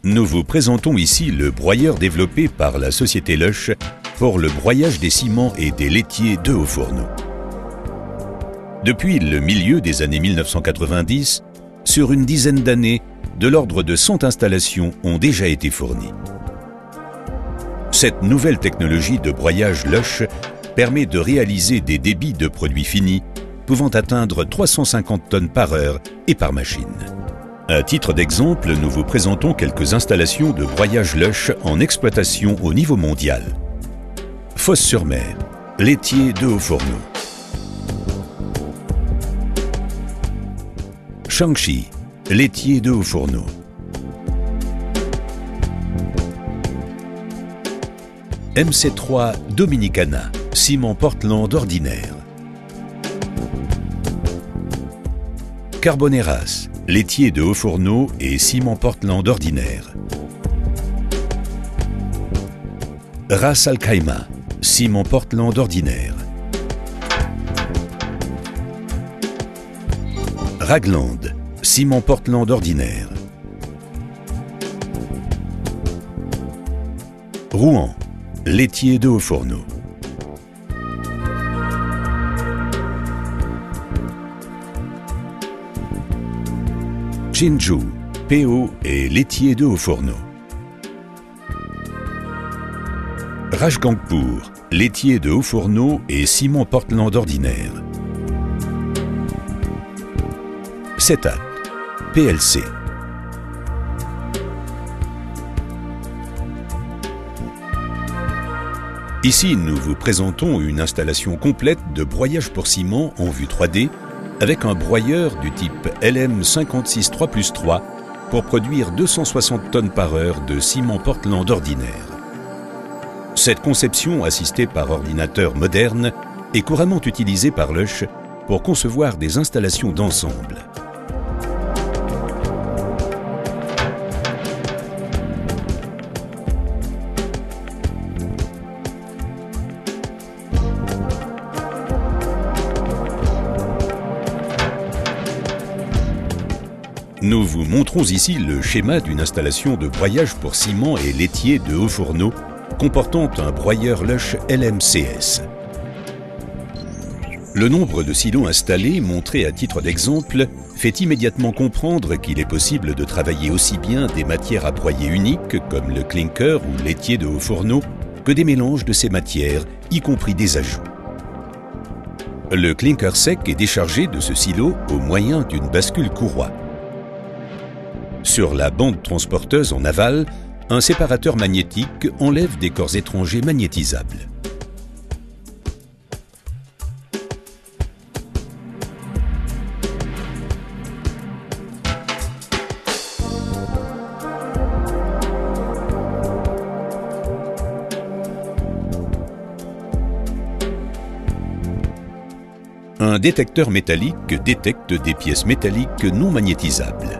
Nous vous présentons ici le broyeur développé par la société Loesch pour le broyage des ciments et des laitiers de hauts fourneaux. Depuis le milieu des années 1990, sur une dizaine d'années, de l'ordre de 100 installations ont déjà été fournies. Cette nouvelle technologie de broyage Loesch permet de réaliser des débits de produits finis pouvant atteindre 350 tonnes par heure et par machine. À titre d'exemple, nous vous présentons quelques installations de broyage Loesch en exploitation au niveau mondial. Fos-sur-Mer, laitier de hauts fourneaux. Shaanxi, laitier de hauts fourneaux. MC3 Dominicana, ciment Portland ordinaire. Carboneras, laitier de hauts fourneaux et ciment Portland ordinaire. Ras Al Khaimah, ciment Portland ordinaire. Ragland, ciment Portland ordinaire. Rouen, laitier de hauts fourneaux. Jinzhou, PO et laitier de hauts fourneaux. Rajgangpur, laitier de hauts fourneaux et ciment Portland ordinaire. Setat, PLC. Ici, nous vous présentons une installation complète de broyage pour ciment en vue 3D avec un broyeur du type LM56 3+3 pour produire 260 tonnes par heure de ciment Portland ordinaire. Cette conception, assistée par ordinateur moderne, est couramment utilisée par Loesch pour concevoir des installations d'ensemble. Nous vous montrons ici le schéma d'une installation de broyage pour ciment et laitier de hauts fourneaux comportant un broyeur Loesch LMCS. Le nombre de silos installés, montré à titre d'exemple, fait immédiatement comprendre qu'il est possible de travailler aussi bien des matières à broyer uniques comme le clinker ou laitier de hauts fourneaux que des mélanges de ces matières, y compris des ajouts. Le clinker sec est déchargé de ce silo au moyen d'une bascule courroie. Sur la bande transporteuse en aval, un séparateur magnétique enlève des corps étrangers magnétisables. Un détecteur métallique détecte des pièces métalliques non magnétisables.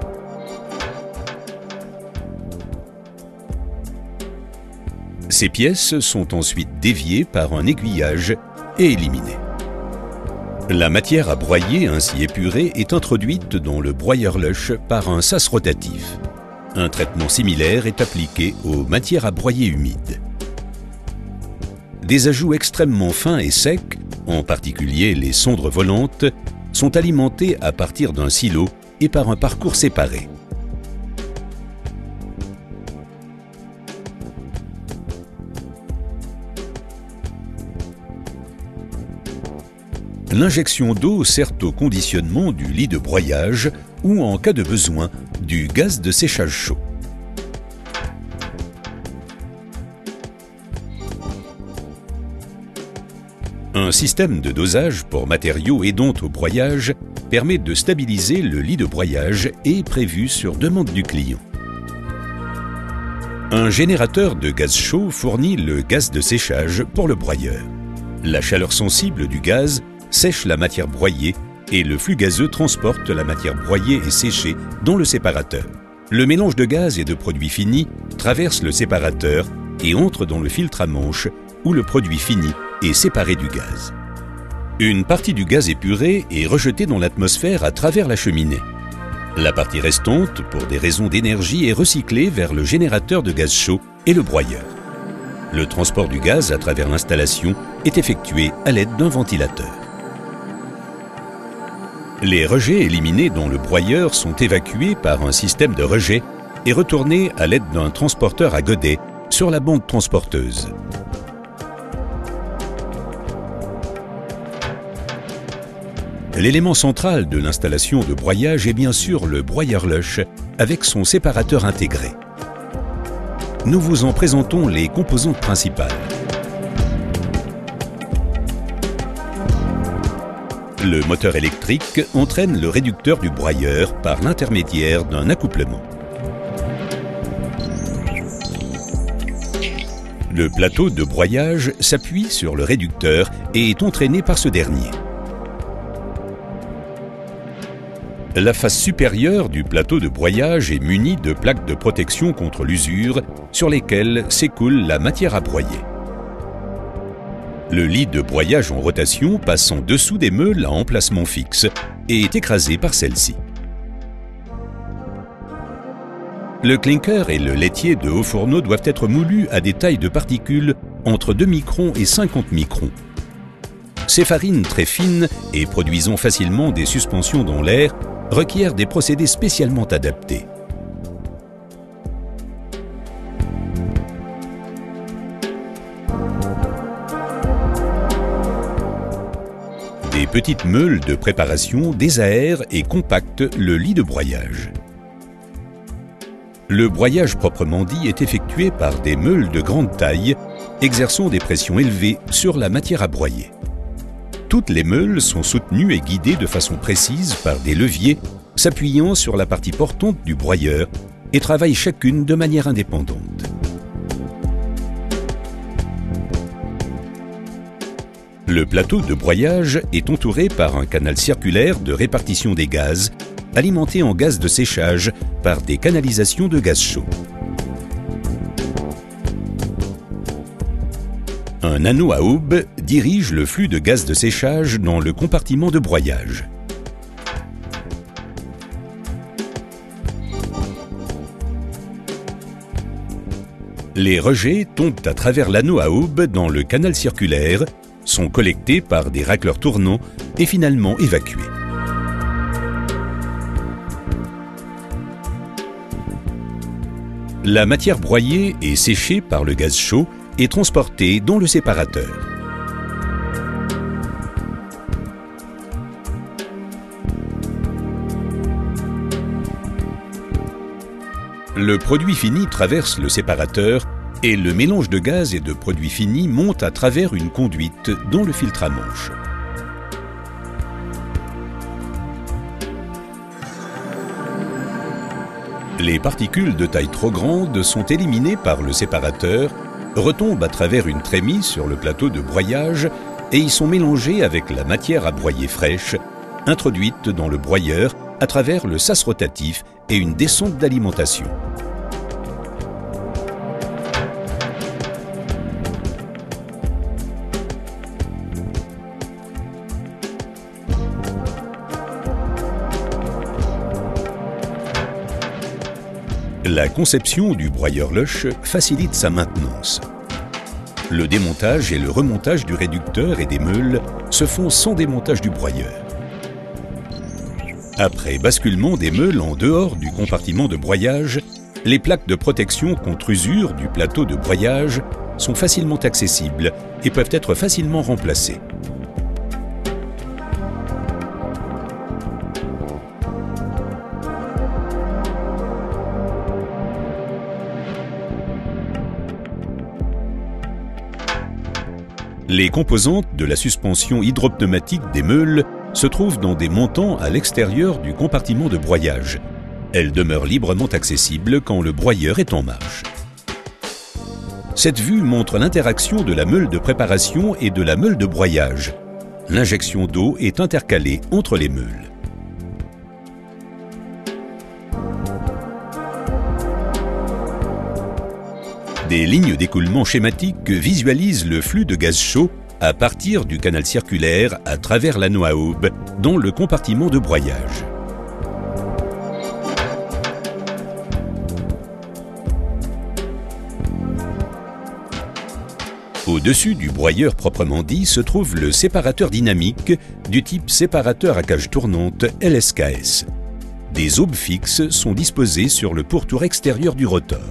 Ces pièces sont ensuite déviées par un aiguillage et éliminées. La matière à broyer ainsi épurée est introduite dans le broyeur Loesch par un sas rotatif. Un traitement similaire est appliqué aux matières à broyer humides. Des ajouts extrêmement fins et secs, en particulier les cendres volantes, sont alimentés à partir d'un silo et par un parcours séparé. L'injection d'eau sert au conditionnement du lit de broyage ou, en cas de besoin, du gaz de séchage chaud. Un système de dosage pour matériaux aidant au broyage permet de stabiliser le lit de broyage et est prévu sur demande du client. Un générateur de gaz chaud fournit le gaz de séchage pour le broyeur. La chaleur sensible du gaz sèche la matière broyée et le flux gazeux transporte la matière broyée et séchée dans le séparateur. Le mélange de gaz et de produits finis traverse le séparateur et entre dans le filtre à manche où le produit fini est séparé du gaz. Une partie du gaz épuré est rejetée dans l'atmosphère à travers la cheminée. La partie restante, pour des raisons d'énergie, est recyclée vers le générateur de gaz chaud et le broyeur. Le transport du gaz à travers l'installation est effectué à l'aide d'un ventilateur. Les rejets éliminés dans le broyeur sont évacués par un système de rejet et retournés à l'aide d'un transporteur à godet sur la bande transporteuse. L'élément central de l'installation de broyage est bien sûr le broyeur Lush avec son séparateur intégré. Nous vous en présentons les composantes principales. Le moteur électrique entraîne le réducteur du broyeur par l'intermédiaire d'un accouplement. Le plateau de broyage s'appuie sur le réducteur et est entraîné par ce dernier. La face supérieure du plateau de broyage est munie de plaques de protection contre l'usure sur lesquelles s'écoule la matière à broyer. Le lit de broyage en rotation passe en dessous des meules à emplacement fixe et est écrasé par celle-ci. Le clinker et le laitier de haut fourneau doivent être moulus à des tailles de particules entre 2 microns et 50 microns. Ces farines très fines et produisant facilement des suspensions dans l'air requièrent des procédés spécialement adaptés. Des petites meules de préparation désaèrent et compactent le lit de broyage. Le broyage proprement dit est effectué par des meules de grande taille, exerçant des pressions élevées sur la matière à broyer. Toutes les meules sont soutenues et guidées de façon précise par des leviers s'appuyant sur la partie portante du broyeur et travaillent chacune de manière indépendante. Le plateau de broyage est entouré par un canal circulaire de répartition des gaz, alimenté en gaz de séchage par des canalisations de gaz chaud. Un anneau à aube dirige le flux de gaz de séchage dans le compartiment de broyage. Les rejets tombent à travers l'anneau à aube dans le canal circulaire, sont collectés par des racleurs tournants et finalement évacués. La matière broyée est séchée par le gaz chaud et transportée dans le séparateur. Le produit fini traverse le séparateur et le mélange de gaz et de produits finis monte à travers une conduite dans le filtre à manche. Les particules de taille trop grande sont éliminées par le séparateur, retombent à travers une trémie sur le plateau de broyage et y sont mélangées avec la matière à broyer fraîche, introduite dans le broyeur à travers le sas rotatif et une descente d'alimentation. La conception du broyeur Lush facilite sa maintenance. Le démontage et le remontage du réducteur et des meules se font sans démontage du broyeur. Après basculement des meules en dehors du compartiment de broyage, les plaques de protection contre usure du plateau de broyage sont facilement accessibles et peuvent être facilement remplacées. Les composantes de la suspension hydropneumatique des meules se trouvent dans des montants à l'extérieur du compartiment de broyage. Elles demeurent librement accessibles quand le broyeur est en marche. Cette vue montre l'interaction de la meule de préparation et de la meule de broyage. L'injection d'eau est intercalée entre les meules. Des lignes d'écoulement schématiques visualisent le flux de gaz chaud à partir du canal circulaire à travers l'anneau à aube dans le compartiment de broyage. Au-dessus du broyeur proprement dit se trouve le séparateur dynamique du type séparateur à cage tournante LSKS. Des aubes fixes sont disposées sur le pourtour extérieur du rotor.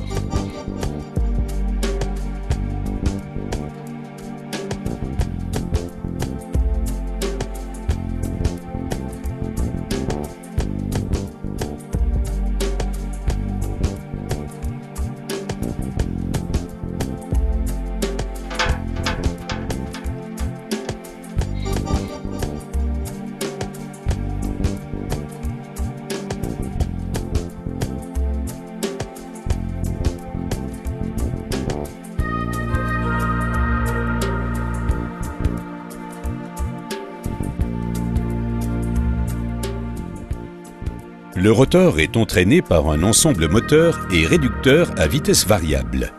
Le rotor est entraîné par un ensemble moteur et réducteur à vitesse variable.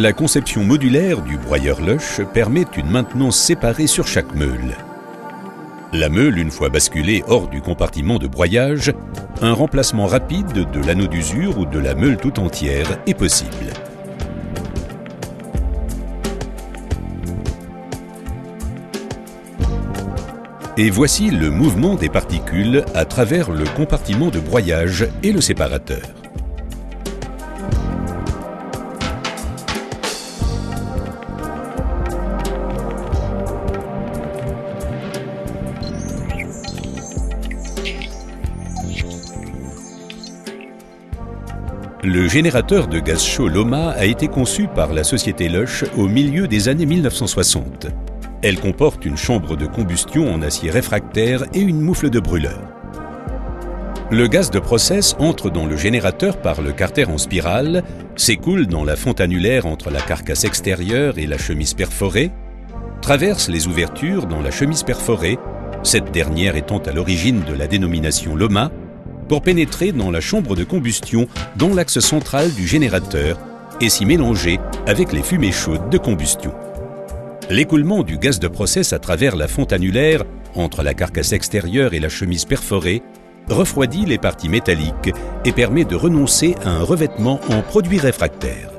La conception modulaire du broyeur Loesch permet une maintenance séparée sur chaque meule. La meule, une fois basculée hors du compartiment de broyage, un remplacement rapide de l'anneau d'usure ou de la meule tout entière est possible. Et voici le mouvement des particules à travers le compartiment de broyage et le séparateur. Le générateur de gaz chaud Loma a été conçu par la société Loesch au milieu des années 1960. Elle comporte une chambre de combustion en acier réfractaire et une moufle de brûleur. Le gaz de process entre dans le générateur par le carter en spirale, s'écoule dans la fente annulaire entre la carcasse extérieure et la chemise perforée, traverse les ouvertures dans la chemise perforée, cette dernière étant à l'origine de la dénomination Loma, pour pénétrer dans la chambre de combustion dans l'axe central du générateur et s'y mélanger avec les fumées chaudes de combustion. L'écoulement du gaz de process à travers la fente annulaire entre la carcasse extérieure et la chemise perforée refroidit les parties métalliques et permet de renoncer à un revêtement en produit réfractaire.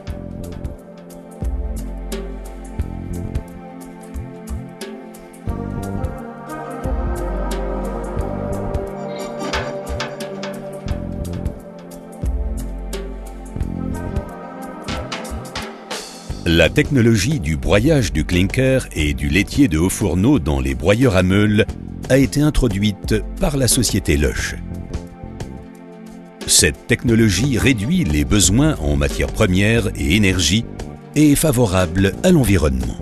La technologie du broyage du clinker et du laitier de haut fourneau dans les broyeurs à meule a été introduite par la société Loesch. Cette technologie réduit les besoins en matières premières et énergie et est favorable à l'environnement.